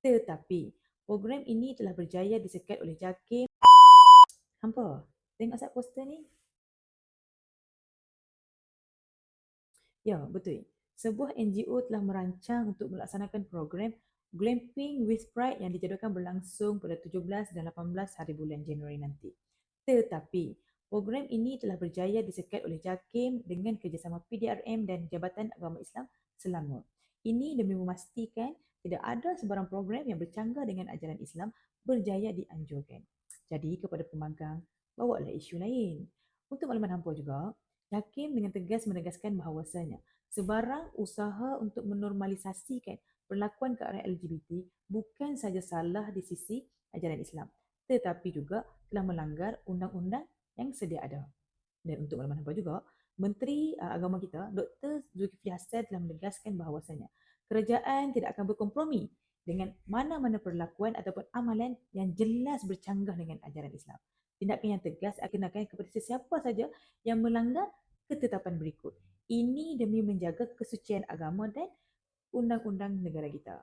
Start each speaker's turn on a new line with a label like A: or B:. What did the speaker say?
A: Tetapi, program ini telah berjaya disekat oleh JAKIM. Hampa, tengok sat poster ni. Ya, betul. Sebuah NGO telah merancang untuk melaksanakan program Glamping with Pride yang dijadualkan berlangsung pada 17 dan 18 hari bulan Januari nanti. Tetapi, program ini telah berjaya disekat oleh JAKIM dengan kerjasama PDRM dan Jabatan Agama Islam Selangor. Ini demi memastikan tidak ada sebarang program yang bercanggah dengan ajaran Islam berjaya dianjurkan. Jadi, kepada pemagang, bawalah isu lain. Untuk makluman hampa juga, JAKIM dengan tegas menegaskan bahawasanya sebarang usaha untuk menormalisasikan perlakuan ke arah LGBT bukan saja salah di sisi ajaran Islam, tetapi juga telah melanggar undang-undang yang sedia ada. Dan untuk makluman hampa juga, Menteri Agama kita, Dr. Zulkifli Hasan telah menegaskan bahawasanya kerajaan tidak akan berkompromi dengan mana-mana perlakuan ataupun amalan yang jelas bercanggah dengan ajaran Islam. Tindakan yang tegas akan dikenakan kepada sesiapa saja yang melanggar ketetapan berikut. Ini demi menjaga kesucian agama dan undang-undang negara kita.